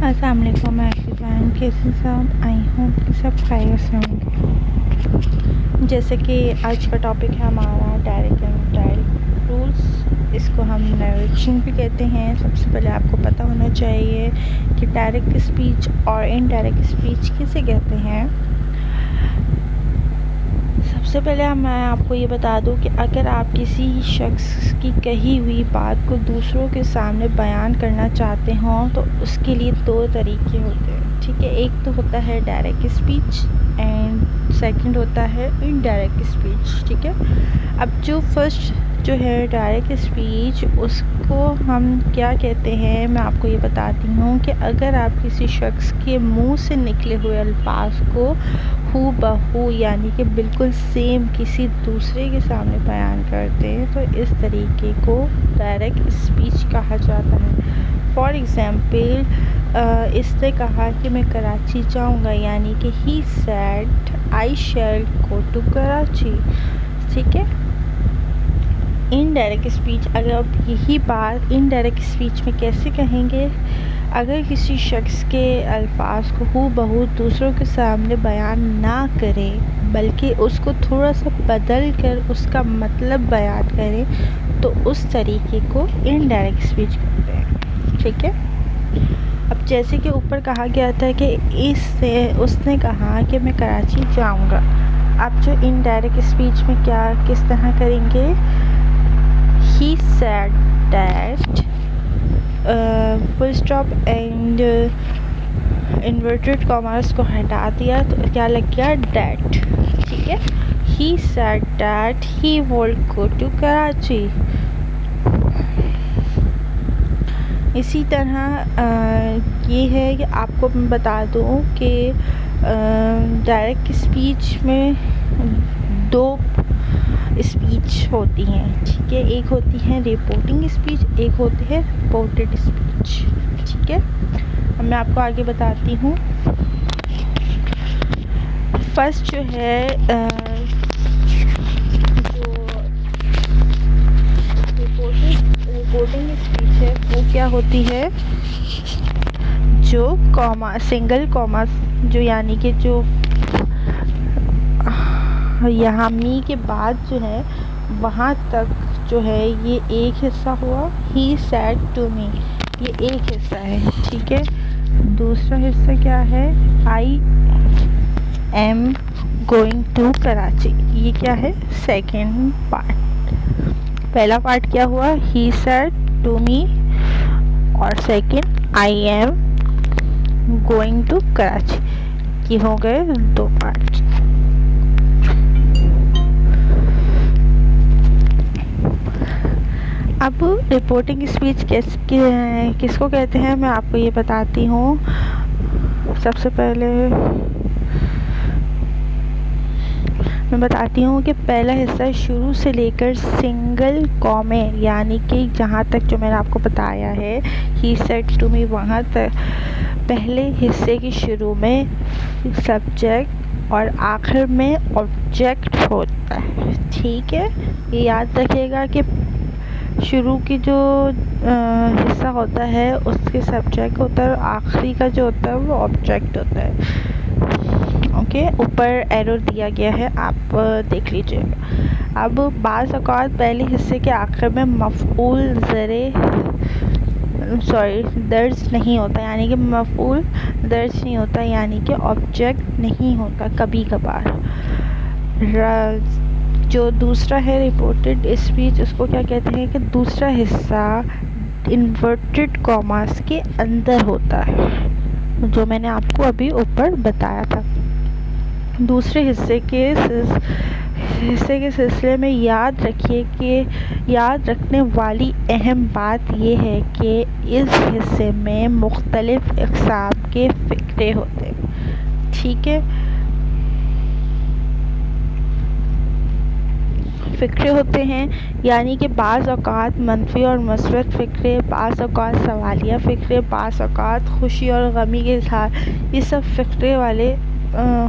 السلام علیکم، میں آپ کی جان کیسے سب آئی ہوں کہ سب خیریت سے ہوں گے۔ جیسے کہ آج کا ٹاپک ہے ہمارا ڈائریکٹ اینڈ انڈائریکٹ رولس، اس کو ہم نریشن بھی کہتے ہیں۔ سب سے پہلے آپ کو پتہ ہونا چاہیے کہ ڈائریکٹ اسپیچ اور انڈائریکٹ اسپیچ کسے کہتے ہیں۔ سب سے پہلے میں آپ کو یہ بتا دوں کہ اگر آپ کسی شخص کی کہی ہوئی بات کو دوسروں کے سامنے بیان کرنا چاہتے ہوں تو اس کے لیے دو طریقے ہوتے ہیں، ٹھیک ہے۔ ایک تو ہوتا ہے ڈائریکٹ اسپیچ اینڈ سیکنڈ ہوتا ہے انڈائریکٹ اسپیچ، ٹھیک ہے۔ اب جو فرسٹ جو ہے ڈائریکٹ اسپیچ، اس کو ہم کیا کہتے ہیں میں آپ کو یہ بتاتی ہوں کہ اگر آپ کسی شخص کے منہ سے نکلے ہوئے الفاظ کو ہو بہو یعنی کہ بالکل سیم کسی دوسرے کے سامنے بیان کرتے ہیں تو اس طریقے کو ڈائریکٹ اسپیچ کہا جاتا ہے۔ فار ایگزامپل، اس نے کہا کہ میں کراچی جاؤں گا، یعنی کہ he said I shall go to Karachi, ٹھیک ہے۔ انڈائریکٹ اسپیچ، اگر آپ یہی بات انڈائریکٹ اسپیچ میں کیسے کہیں گے؟ اگر کسی شخص کے الفاظ کو ہو بہو دوسروں کے سامنے بیان نہ کرے بلکہ اس کو تھوڑا سا بدل کر اس کا مطلب بیان کرے تو اس طریقے کو انڈائریکٹ اسپیچ کہتے ہیں، ٹھیک ہے۔ اب جیسے کہ اوپر کہا گیا تھا کہ اس نے کہا کہ میں کراچی جاؤں گا۔ اب جو انڈائریکٹ اسپیچ میں کس طرح کریں گے؟ He said that full stop and inverted commas کو ہٹا دیا تو کیا لگ گیا؟ that، ٹھیک ہے۔ He said that he would go to Karachi۔ اسی طرح یہ ہے کہ آپ کو میں بتا دوں کہ ڈائریکٹ اسپیچ میں دو اسپیچ ہوتی ہیں، ٹھیک ہے۔ ایک ہوتی ہے رپورٹنگ اسپیچ، ایک ہوتی ہے رپورٹڈ اسپیچ، ٹھیک ہے۔ اب میں آپ کو آگے بتاتی ہوں۔ فرسٹ جو ہے جو رپورٹنگ اسپیچ ہے وہ کیا ہوتی ہے؟ جو سنگل کاما جو یعنی کہ جو یہاں می کے بعد جو ہے وہاں تک جو ہے یہ ایک حصہ ہوا، ہی سیڈ ٹو می، یہ ایک حصہ ہے، ٹھیک ہے۔ دوسرا حصہ کیا ہے؟ I am going to Karachi, یہ کیا ہے؟ Second part. پہلا پارٹ کیا ہوا؟ ہی سیڈ ٹو می، اور second I am going to Karachi, یہ ہو گئے دو پارٹ۔ اب رپورٹنگ اسپیچ کس کو کہتے ہیں میں آپ کو یہ بتاتی ہوں۔ سب سے پہلے میں بتاتی ہوں کہ پہلا حصہ شروع سے لے کر سنگل کامے یعنی کہ جہاں تک جو میں نے آپ کو بتایا ہے ہی سیڈ ٹو می وہاں تک پہلے حصے کی شروع میں سبجیکٹ اور آخر میں آبجیکٹ ہوتا ہے، ٹھیک ہے۔ یہ یاد رکھیے گا کہ شروع کی جو حصہ ہوتا ہے اس کے سبجیکٹ ہوتا ہے اور آخری کا جو ہوتا ہے وہ آبجیکٹ ہوتا ہے، اوکے۔ اوپر ایرو دیا گیا ہے، آپ دیکھ لیجیے گا۔ اب بعض اوقات پہلے حصے کے آخر میں مفعول درج نہیں ہوتا، یعنی کہ مفعول درج نہیں ہوتا، یعنی کہ آبجیکٹ نہیں ہوتا کبھی کبھار۔ جو دوسرا ہے رپورٹڈ اسپیچ، اس کو کیا کہتے ہیں کہ دوسرا حصہ انورٹڈ کاماز کے اندر ہوتا ہے، جو میں نے آپ کو ابھی اوپر بتایا تھا۔ دوسرے حصے کے سلسلے میں یاد رکھیے کہ یاد رکھنے والی اہم بات یہ ہے کہ اس حصے میں مختلف اقسام کے فقرے ہوتے ہیں، ٹھیک ہے۔ فقرے ہوتے ہیں یعنی کہ بعض اوقات منفی اور مثبت فقرے، بعض اوقات سوالیہ فقرے، بعض اوقات خوشی اور غمی کے اظہار، یہ سب فقرے والے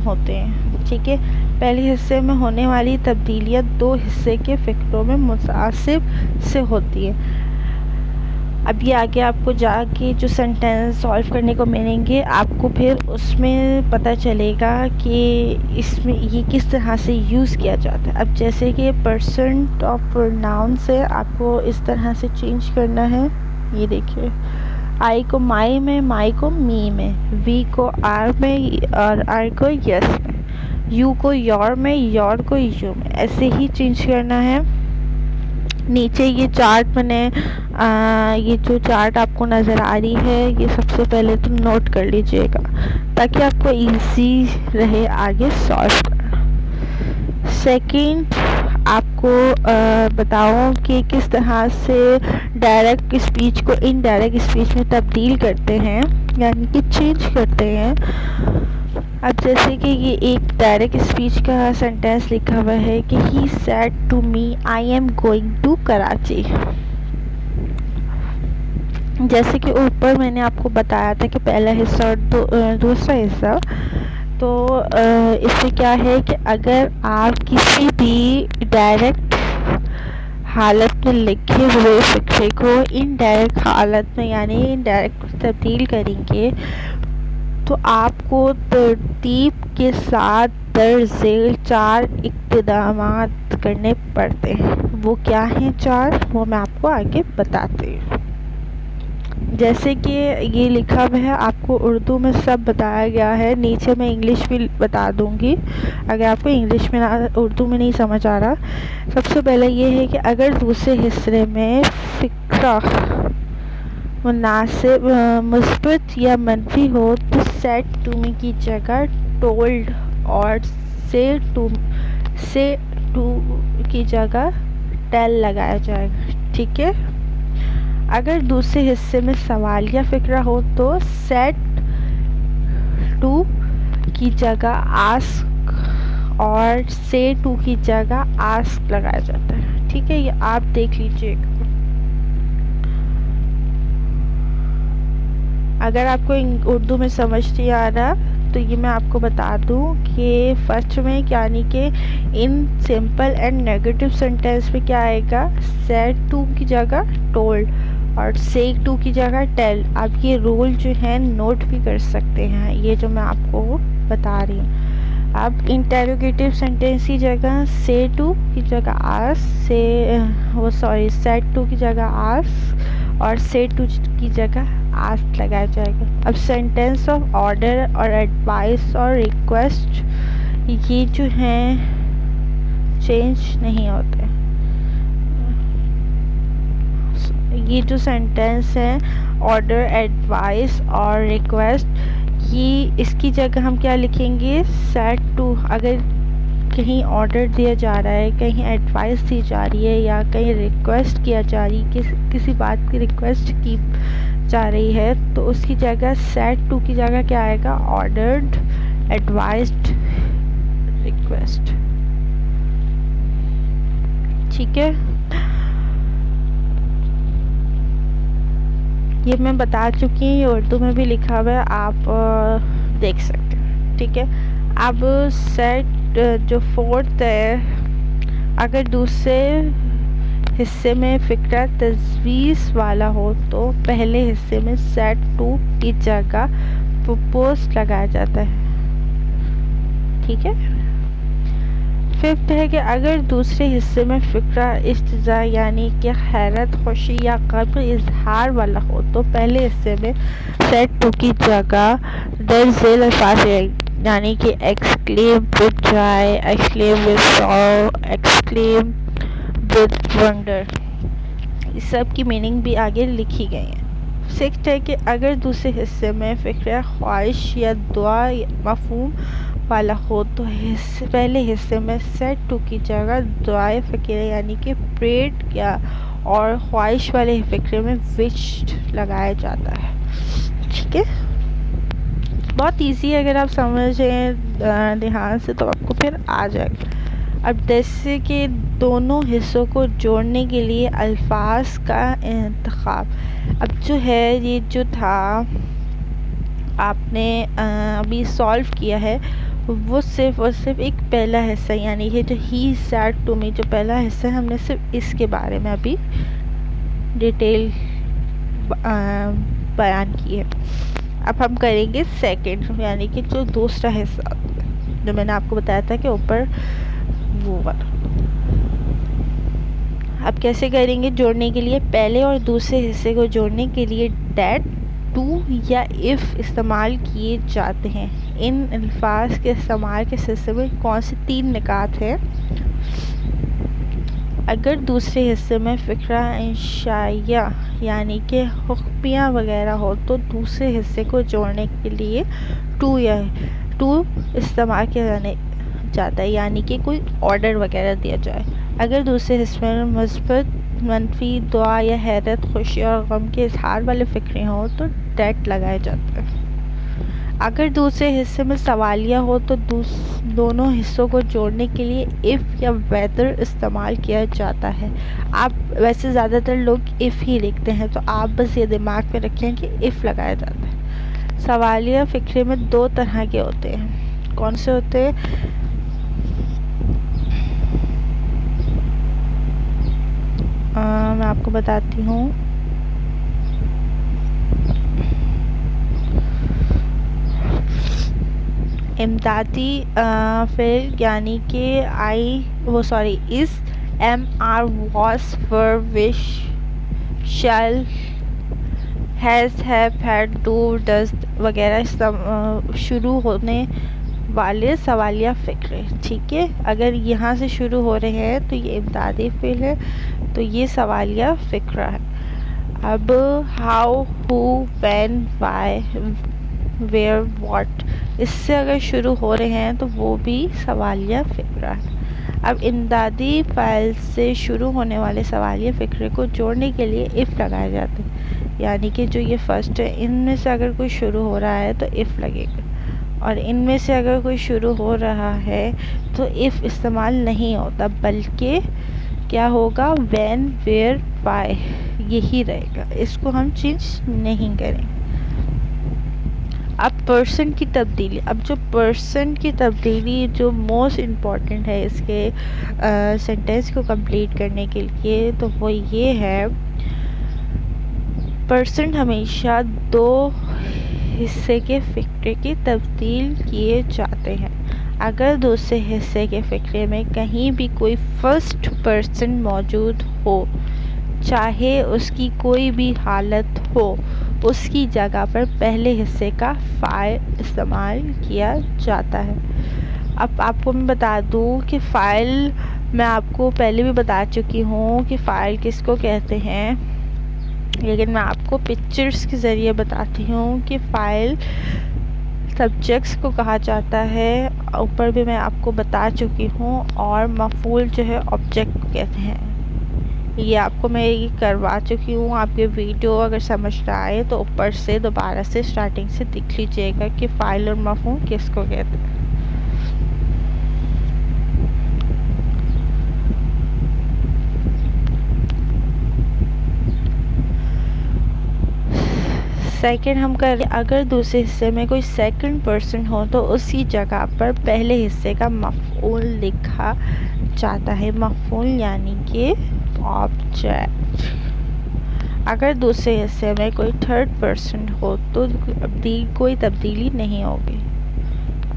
ہوتے ہیں، ٹھیک ہے۔ پہلے حصے میں ہونے والی تبدیلیاں دو حصے کے فقروں میں متناسب سے ہوتی ہیں۔ اب یہ آگے آپ کو جا کے جو سینٹینس سالو کرنے کو ملیں گے آپ کو پھر اس میں پتہ چلے گا کہ اس میں یہ کس طرح سے یوز کیا جاتا ہے. اب جیسے کہ پرسنٹ آف پروناؤن سے آپ کو اس طرح سے چینج کرنا ہے. یہ دیکھیے آئی کو مائی میں، مائی کو می میں، وی کو آر میں اور آر کو یس میں، یو کو یور میں، یور کو یو میں، ایسے ہی چینج کرنا ہے. نیچے یہ چارٹ میں نے یہ جو چارٹ آپ کو نظر آ رہی ہے یہ سب سے پہلے تو نوٹ کر لیجئے گا تاکہ آپ کو ایزی رہے آگے سالو کرنا. سیکنڈ آپ کو بتاؤں کہ کس طرح سے ڈائریکٹ اسپیچ کو انڈائریکٹ اسپیچ میں تبدیل کرتے ہیں یعنی کہ چینج کرتے ہیں. اب جیسے کہ یہ ایک ڈائریکٹ اسپیچ کا سینٹینس لکھا ہوا ہے کہ he said to me I am going to Karachi. جیسے کہ اوپر میں نے آپ کو بتایا تھا کہ پہلا حصہ اور دوسرا حصہ، تو اس سے کیا ہے کہ اگر آپ کسی بھی ڈائریکٹ حالت میں لکھے ہوئے فقرے کو انڈائریکٹ حالت میں یعنی انڈائریکٹ تبدیل کریں گے تو آپ کو ترتیب کے ساتھ در ذیل 4 اقدامات کرنے پڑتے ہیں. وہ کیا ہیں 4؟ وہ میں آپ کو آگے بتاتی ہوں. جیسے کہ یہ لکھا ہوا ہے آپ کو اردو میں سب بتایا گیا ہے، نیچے میں انگلش بھی بتا دوں گی اگر آپ کو انگلش میں اردو میں نہیں سمجھ آ رہا. سب سے پہلے یہ ہے کہ اگر دوسرے حصے میں فقرہ مناسب مثبت یا منفی ہو تو سیڈ ٹو می کی جگہ ٹولڈ اور سے ٹو کی جگہ ٹیل لگایا جائے گا. ٹھیک ہے. اگر دوسرے حصے میں سوالیہ فقرہ ہو تو سیڈ ٹو کی جگہ آسک اور سے ٹو کی جگہ آسک لگایا جاتا ہے. ٹھیک ہے. یہ آپ دیکھ لیجئے گا. اگر آپ کو اردو میں سمجھ نہیں آ رہا تو یہ میں آپ کو بتا دوں کہ فرسٹ میں یعنی کہ ان سمپل اینڈ نیگیٹو سینٹینس میں کیا آئے گا سیڈ ٹو کی جگہ ٹولڈ اور سے ٹو کی جگہ ٹیل. آپ یہ رول جو ہے نوٹ بھی کر سکتے ہیں یہ جو میں آپ کو بتا رہی ہوں. اب انٹروگیٹو سینٹینس کی جگہ سے ٹو کی جگہ آس سیڈ ٹو کی جگہ آس اور سے ٹو کی جگہ آسک لگایا جائے گا. اب سینٹینس آف آرڈر اور ایڈوائس اور ریکویسٹ یہ جو ہیں چینج نہیں ہوتے. یہ جو سینٹینس ہیں آرڈر ایڈوائس اور ریکویسٹ یہ اس کی جگہ ہم کیا لکھیں گے سیڈ ٹو. اگر کہیں آرڈر دیا جا رہا ہے کہیں ایڈوائس دی جا رہی ہے یا کہیں ریکویسٹ کیا جا رہی ہے کسی بات کی ریکویسٹ کی جا رہی ہے تو اس کی جگہ سیڈ ٹو کی جگہ کیا آئے گا آرڈرڈ ایڈوائزڈ ریکویسٹ. ٹھیک ہے. یہ میں بتا چکی ہوں یہ اردو میں بھی لکھا ہوا ہے آپ دیکھ سکتے ہیں. ٹھیک ہے. اب سیٹ جو فورتھ ہے اگر دوسرے حصے میں فقرہ تجویز والا ہو تو پہلے حصے میں سیٹ ٹو کی جگہ پرپوز لگایا جاتا ہے. ٹھیک ہے. ففتھ ہے کہ اگر دوسرے حصے میں فقرہ استجاع یعنی کہ حیرت خوشی یا غم اظہار والا ہو تو پہلے حصے میں سیٹ ٹو کی جگہ در ذیل الفاظ یعنی کہ exclaim with joy, exclaim with sorrow, exclaim with wonder اس سب کی میننگ بھی آگے لکھی گئی ہیں. سکسٹھ ہے کہ اگر دوسرے حصے میں فقرہ خواہش یا دعا مفہوم والا ہو تو پہلے حصے میں سیٹ ٹو کی جگہ دعائے فقیرہ یعنی کہ پریڈ کیا اور خواہش والے فقرے میں وشڈ لگایا جاتا ہے. ٹھیک ہے. بہت ایزی ہے اگر آپ سمجھیں دھیان سے تو آپ کو پھر آ جائے گا. اب جیسے کہ دونوں حصوں کو جوڑنے کے لیے الفاظ کا انتخاب. اب جو ہے یہ جو تھا آپ نے ابھی سالو کیا ہے وہ صرف اور صرف ایک پہلا حصہ یعنی یہ جو ہی سیڈ ٹو می جو پہلا حصہ ہے ہم نے صرف اس کے بارے میں ابھی ڈیٹیل بیان کی ہے. اب ہم کریں گے سیکنڈ، یعنی کہ جو دوسرا حصہ جو میں نے آپ کو بتایا تھا کہ اوپر وہ والا. اب کیسے کریں گے جوڑنے کے لیے؟ پہلے اور دوسرے حصے کو جوڑنے کے لیے دیٹ، ٹو یا اف استعمال کیے جاتے ہیں. ان الفاظ کے استعمال کے سلسلے میں کون سے 3 نکات ہیں؟ اگر دوسرے حصے میں فقرہ انشائیہ یعنی کہ حکمیہ وغیرہ ہو تو دوسرے حصے کو جوڑنے کے لیے ٹو استعمال کیا جاتا ہے، یعنی کہ کوئی آرڈر وغیرہ دیا جائے. اگر دوسرے حصے میں مثبت، منفی، دعا یا حیرت، خوشی اور غم کے اظہار والے فقرے ہوں تو دیٹ لگائے جاتے ہیں. اگر دوسرے حصے میں سوالیہ ہو تو دونوں حصوں کو جوڑنے کے لیے اف یا ویدر استعمال کیا جاتا ہے. آپ ویسے زیادہ تر لوگ اف ہی لکھتے ہیں، تو آپ بس یہ دماغ میں رکھیں کہ اف لگایا جاتا ہے. سوالیہ فقرے میں 2 طرح کے ہوتے ہیں. کون سے ہوتے ہیں؟ میں آپ کو بتاتی ہوں. امدادی فعل یعنی کہ is am are was were wish shall has have had do does وغیرہ شروع ہونے والے سوالیہ فقرے. ٹھیک ہے، اگر یہاں سے شروع ہو رہے ہیں تو یہ امدادی فعل ہے، تو یہ سوالیہ فقرہ ہے. اب how, who, when, why, where, what, اس سے اگر شروع ہو رہے ہیں تو وہ بھی سوالیہ فقرہ ہے. اب امدادی فعل سے شروع ہونے والے سوالیہ فقرے کو جوڑنے کے لیے اف لگائے جاتے ہیں، یعنی کہ جو یہ فرسٹ ہے ان میں سے اگر کوئی شروع ہو رہا ہے تو اف لگے گا، اور ان میں سے اگر کوئی شروع ہو رہا ہے تو اف استعمال نہیں ہوتا، بلکہ کیا ہوگا؟ وین، ویئر، وائی یہی رہے گا. اس کو ہم چینج نہیں کریں. اب پرسن کی تبدیلی. اب جو پرسن کی تبدیلی جو موسٹ امپورٹنٹ ہے اس کے سینٹینس کو کمپلیٹ کرنے کے لیے، تو وہ یہ ہے پرسن ہمیشہ 2 حصے کے فقرے کی تبدیل کیے جاتے ہیں. اگر دوسرے حصے کے فقرے میں کہیں بھی کوئی فرسٹ پرسن موجود ہو، چاہے اس کی کوئی بھی حالت ہو، اس کی جگہ پر پہلے حصے کا فاعل استعمال کیا جاتا ہے. اب آپ کو میں بتا دوں کہ فاعل میں آپ کو پہلے بھی بتا چکی ہوں کہ فاعل کس کو کہتے ہیں، لیکن میں آپ کو پکچرز کے ذریعے بتاتی ہوں کہ فاعل سبجیکٹس کو کہا جاتا ہے، اوپر بھی میں آپ کو بتا چکی ہوں، اور مفعول جو ہے آبجیکٹ کو کہتے ہیں. یہ آپ کو میں یہ کروا چکی ہوں. آپ کے ویڈیو اگر سمجھ نہ آئے تو اوپر سے دوبارہ سے اسٹارٹنگ سے دیکھ لیجیے گا کہ فاعل اور مفعول کس کو کہتے ہیں. سیکنڈ ہم کر لیں. اگر دوسرے حصے میں کوئی سیکنڈ پرسن ہو تو اس کی جگہ پر پہلے حصے کا مفعول لکھا جاتا ہے. مفعول یعنی کہ آبجیکٹ. اگر دوسرے حصے میں کوئی تھرڈ پرسن ہو تو کوئی تبدیلی نہیں ہوگی.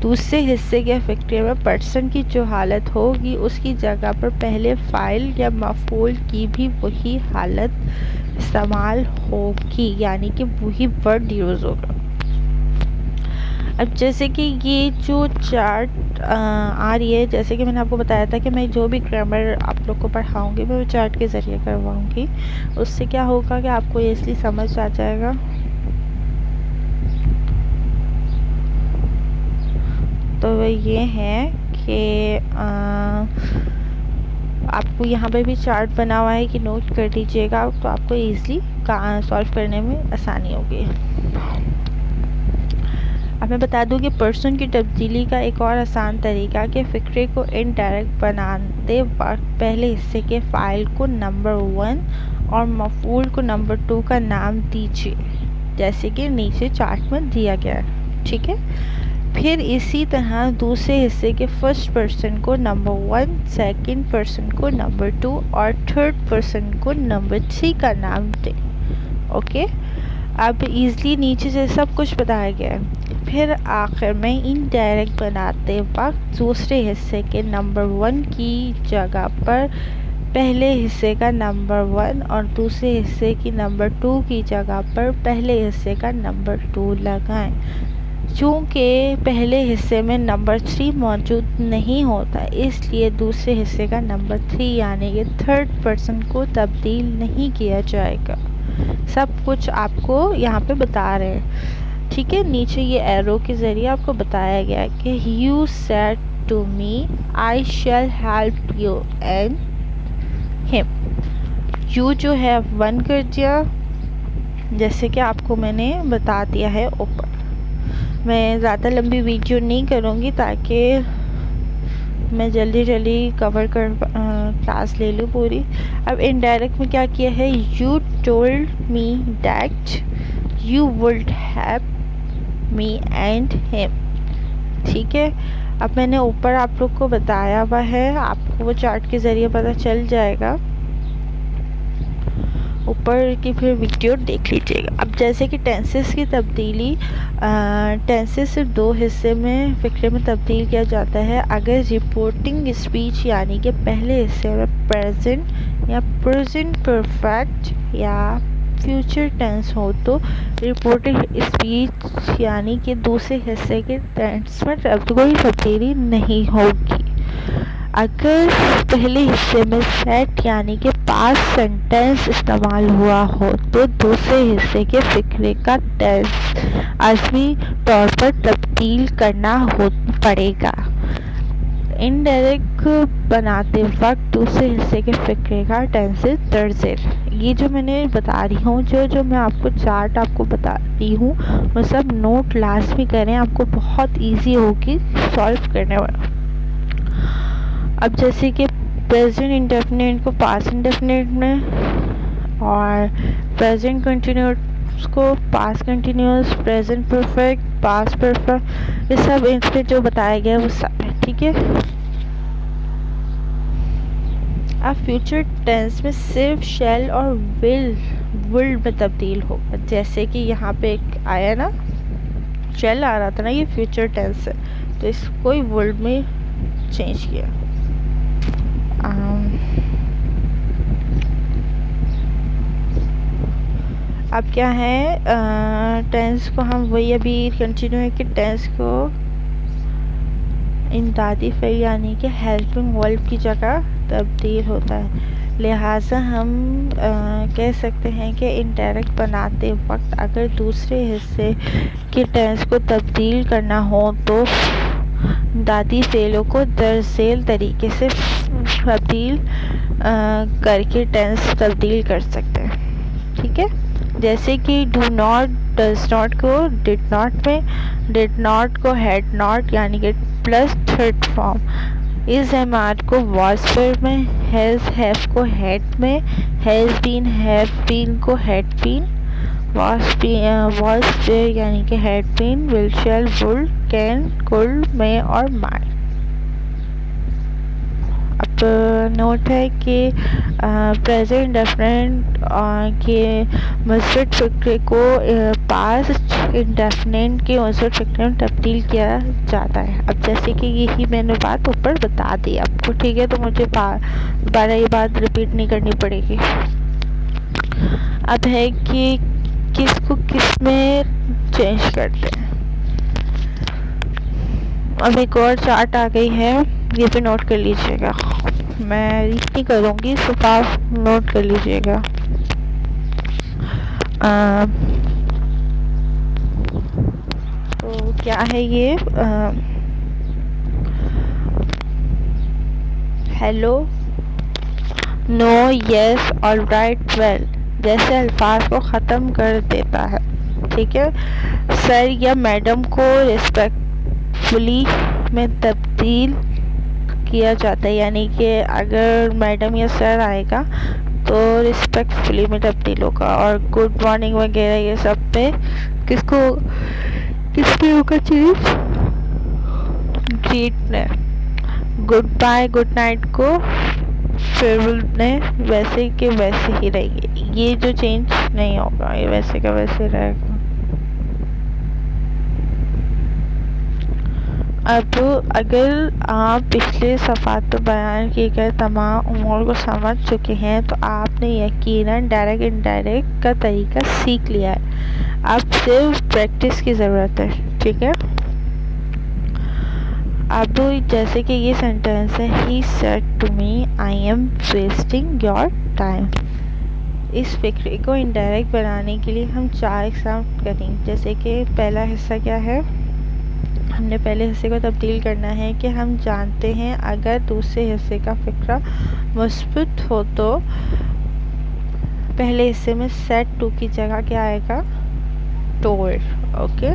دوسرے حصے کے فقرے میں پرسن کی جو حالت ہوگی اس کی جگہ پر پہلے فاعل یا مفعول کی بھی وہی حالت استعمال ہوگی، یعنی کہ وہی ورڈ یوز ہوگا. اب جیسے کہ یہ جو چارٹ آ رہی ہے، جیسے کہ میں نے آپ کو بتایا تھا کہ میں جو بھی گرامر آپ لوگ کو پڑھاؤں گی میں وہ چارٹ کے ذریعے کرواؤں گی. اس سے کیا ہوگا کہ آپ کو ایزلی سمجھ آ جائے گا. تو وہ یہ ہے کہ آپ کو یہاں پہ بھی چارٹ بنا ہوا ہے کہ نوٹ کر دیجیے گا، تو آپ کو ایزلی سالو کرنے میں آسانی ہوگی. اب میں بتا دوں کہ پرسن کی تبدیلی کا ایک اور آسان طریقہ کہ فقرے کو انڈائریکٹ بناتے وقت پہلے حصے کے فاعل کو نمبر 1 اور مفعول کو نمبر 2 کا نام دیجیے، جیسے کہ نیچے چارٹ میں دیا گیا ہے. ٹھیک ہے، پھر اسی طرح دوسرے حصے کے فرسٹ پرسن کو نمبر 1، سیکنڈ پرسن کو نمبر 2 اور تھرڈ پرسن کو نمبر 3 کا نام دیں. اوکے، اب ایزلی نیچے سے سب کچھ بتایا گیا ہے۔ پھر آخر میں انڈائریکٹ بناتے وقت دوسرے حصے کے نمبر 1 کی جگہ پر پہلے حصے کا نمبر 1 اور دوسرے حصے کی نمبر 2 کی جگہ پر پہلے حصے کا نمبر 2 لگائیں۔ چونکہ پہلے حصے میں نمبر 3 موجود نہیں ہوتا، اس لیے دوسرے حصے کا نمبر 3 یعنی کہ تھرڈ پرسن کو تبدیل نہیں کیا جائے گا۔ سب کچھ آپ کو یہاں پہ بتا رہے ہیں، ٹھیک ہے۔ نیچے یہ ایرو کے ذریعے آپ کو بتایا گیا کہ you said to me I shall help you and him۔ you جو ہے 1 کر دیا، جیسے کہ آپ کو میں نے بتا دیا ہے اوپر۔ میں زیادہ لمبی ویڈیو نہیں کروں گی تاکہ میں جلدی کور کر کلاس لے لوں پوری۔ اب انڈائریکٹ میں کیا کیا ہے، you told me that you would help me and him، ٹھیک ہے۔ اب میں نے اوپر آپ لوگ کو بتایا ہوا ہے، آپ کو وہ چارٹ کے ذریعے پتہ چل جائے گا، اوپر کی پھر ویڈیو دیکھ لیجیے گا۔ اب جیسے کہ ٹینسز کی تبدیلی، ٹینسز صرف 2 حصے میں فقرے میں تبدیل کیا جاتا ہے۔ اگر رپورٹنگ اسپیچ یعنی کہ پہلے حصے میں پریزنٹ یا پریزنٹ پرفیکٹ یا فیوچر ٹینس ہو تو رپورٹنگ اسپیچ یعنی کہ دوسرے حصے کے ٹینس میں کوئی تبدیلی نہیں ہوگی۔ اگر پہلے حصے میں سیٹ یعنی کہ پاسٹ سینٹینس استعمال ہوا ہو تو دوسرے حصے کے فقرے کا ٹینس عزمی طور پر تبدیل کرنا پڑے گا۔ انڈائریکٹ بناتے وقت دوسرے حصے کے فقرے کا ٹینس درج ذیل۔ یہ جو میں نے بتا رہی ہوں، جو میں آپ کو چارٹ آپ کو بتا رہی ہوں، وہ سب نوٹ لازمی کریں، آپ کو بہت ایزی ہوگی سالو کرنے والا۔ اب جیسے کہ پریزنٹ انڈیفینٹ کو پاسٹ انڈیفینٹ میں اور پریزنٹ کنٹینیوس کو past continuous, present perfect past perfect, یہ سب ان پہ جو بتایا گیا ہے وہ سب ہے، ٹھیک ہے۔ اب فیوچر ٹینس میں صرف شیل اور ول میں تبدیل ہوگا، جیسے کہ یہاں پہ ایک آیا نا، شیل آ رہا تھا نا، یہ فیوچر ٹینس ہے تو اس کو ہی ول میں چینج کیا۔ اب کیا ہے، ٹینس کو ہم وہی ابھی کنٹینیو ہے کہ ٹینس کو امدادی فعل یعنی کہ ہیلپنگ ورب کی جگہ تبدیل ہوتا ہے، لہٰذا ہم کہہ سکتے ہیں کہ انڈائریکٹ بناتے وقت اگر دوسرے حصے کے ٹینس کو تبدیل کرنا ہو تو امدادی فعلوں کو درج ذیل طریقے سے تبدیل کر کے ٹینس تبدیل کر سکتے ہیں، ٹھیک ہے۔ جیسے کہ ڈو ناٹ ڈز ناٹ کو ڈڈ ناٹ میں، ڈڈ ناٹ کو ہیڈ ناٹ یعنی کہ plus third form, is am are کو واز ورب میں، ہیز ہیو کو ہیڈ میں، ہیز بین ہیو بین کو ہیڈ بین، واز یعنی کہ had been, will shall would can could میں اور مائٹ۔ اب نوٹ ہے کہ پریزنٹ ڈیفینٹ کے مثبت فقرے کو پاسٹ انڈیفینٹ کے مثبت فقرے میں تبدیل کیا جاتا ہے۔ اب جیسے کہ یہی میں نے بات اوپر بتا دی آپ کو، ٹھیک ہے، تو مجھے دوبارہ یہ بات ریپیٹ نہیں کرنی پڑے گی۔ اب ہے کہ کس کو کس میں چینج کرتے ہیں۔ اب ایک اور چارٹ آ گئی ہے، یہ بھی نوٹ کر لیجیے گا، میں ریڈ نہیں کروں گی، صرف آپ نوٹ کر لیجیے گا۔ تو کیا ہے یہ، ہیلو، نو، یس، آل رائٹ، ویل جیسے الفاظ کو ختم کر دیتا ہے، ٹھیک ہے۔ سر یا میڈم کو ریسپیکٹفلی میں تبدیل کیا جاتا ہے، یعنی کہ اگر میڈم یا سر آئے گا تو ریسپیکٹفلی میں تبدیل ہوگا، اور گڈ مارننگ وغیرہ یہ سب پہ کس پہ ہوگا چیز، گریٹ نے، گڈ بائے گڈ نائٹ کو پھر نے ویسے کہ ویسے ہی رہیں گے. یہ جو چینج نہیں ہوگا, یہ ویسے کا ویسے رہے گا. اب اگر آپ پچھلے صفحات پر بیان کیے گئے تمام امور کو سمجھ چکے ہیں تو آپ نے یقیناً ڈائریکٹ انڈائریکٹ کا طریقہ سیکھ لیا ہے. اب صرف پریکٹس کی ضرورت ہے. ٹھیک ہے. اب جیسے کہ یہ سینٹینس ہے, he said to me I am wasting your time. اس فکرے کو انڈائریکٹ بنانے کے لیے ہم 4 اقسام کریں گے. جیسے کہ پہلا حصہ کیا ہے, ہم نے پہلے حصے کو تبدیل کرنا ہے کہ ہم جانتے ہیں اگر دوسرے حصے کا فقرہ مثبت ہو تو پہلے حصے میں سیٹ ٹو کی جگہ کیا آئے گا, ٹور. اوکے,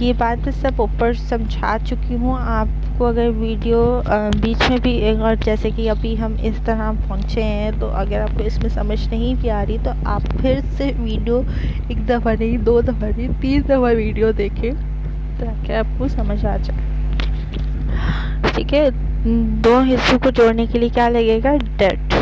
یہ بات سب اوپر سمجھا چکی ہوں آپ کو. اگر ویڈیو بیچ میں بھی, اور جیسے کہ ابھی ہم اس طرح پہنچے ہیں, تو اگر آپ کو اس میں سمجھ نہیں بھی آ رہی تو آپ پھر سے ویڈیو 1 دفعہ نہیں, 2 دفعہ نہیں, 3 دفعہ ویڈیو دیکھیں تاکہ آپ کو سمجھ آ جائے. ٹھیک ہے. 2 حصوں کو جوڑنے کے لیے کیا لگے گا, ڈیٹ.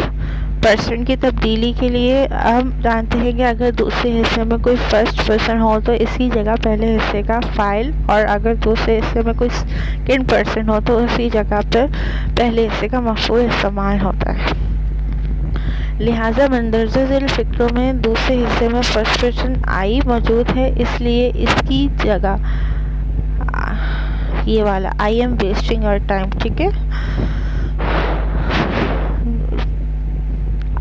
پرسن کی تبدیلی کے لیے ہم جانتے ہیں کہ اگر دوسرے حصے میں کوئی فرسٹ پرسن ہو تو اسی جگہ پہلے حصے کا فائل, اور اگر دوسرے حصے میں کوئی سیکنڈ پرسن ہو تو اسی جگہ پر پہلے حصے کا مفعول استعمال ہوتا ہے. لہٰذا مندرجہ ذیل فکروں میں دوسرے حصے میں فرسٹ پرسن آئی موجود ہے, اس لیے اس کی جگہ یہ والا آئی ایم ویسٹنگ یور ٹائم. ٹھیک ہے.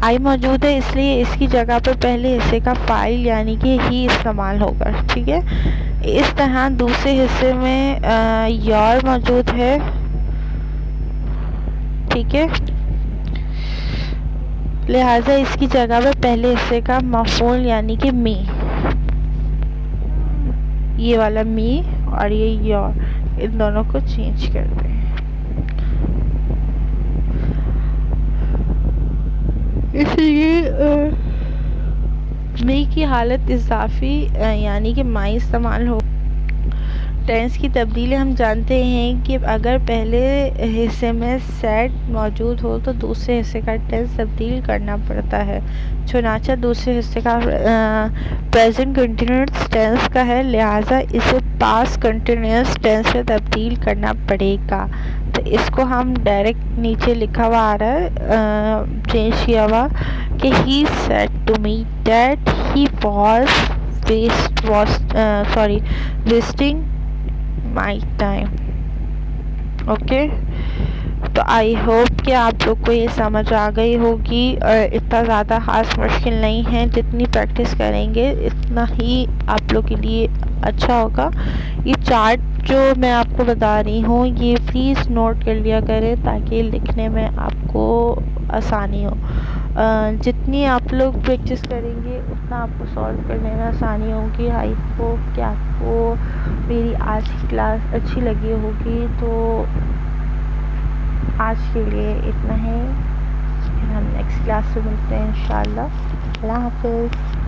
آئی موجود ہے اس لیے اس کی جگہ پر پہلے حصے کا فاعل یعنی کہ ہی استعمال ہوگا. ٹھیک ہے. اس طرح دوسرے حصے میں یور موجود ہے. ٹھیک ہے. لہٰذا اس کی جگہ پر پہلے حصے کا مفعول یعنی کہ می, یہ والا می اور یہ یور, ان دونوں کو چینج کر دیں. اس لیے می کی حالت اضافی یعنی کہ مائی استعمال ہو. ٹینس کی تبدیلی ہم جانتے ہیں کہ اگر پہلے حصے میں سیٹ موجود ہو تو دوسرے حصے کا ٹینس تبدیل کرنا پڑتا ہے. چنانچہ دوسرے حصے کا پریزنٹ کنٹینیوس ٹینس کا ہے, لہٰذا اسے پاسٹ کنٹینیوس ٹینس میں تبدیل کرنا پڑے گا. تو اس کو ہم ڈائریکٹ نیچے لکھا ہوا آ رہا ہے, چینج کیا ہوا کہ he said to me that he wasting my time. Okay. تو آئی ہوپ کہ آپ لوگ کو یہ سمجھ آ گئی ہوگی, اور اتنا زیادہ خاص مشکل نہیں ہے. جتنی پریکٹس کریں گے اتنا ہی آپ لوگ کے لیے اچھا ہوگا. یہ چارٹ جو میں آپ کو بتا رہی ہوں یہ پلیز نوٹ کر لیا کریں تاکہ لکھنے میں آپ کو آسانی ہو. جتنی آپ لوگ پریکٹس کریں گے اتنا آپ کو سالو کرنے میں آسانی ہوگی. آئی ہوپ کہ آپ کو میری آج کی کلاس اچھی لگی ہوگی. تو آج کے لیے اتنا ہے, ہم نیکسٹ کلاس سے ملتے ہیں انشاءاللہ. اللہ حافظ.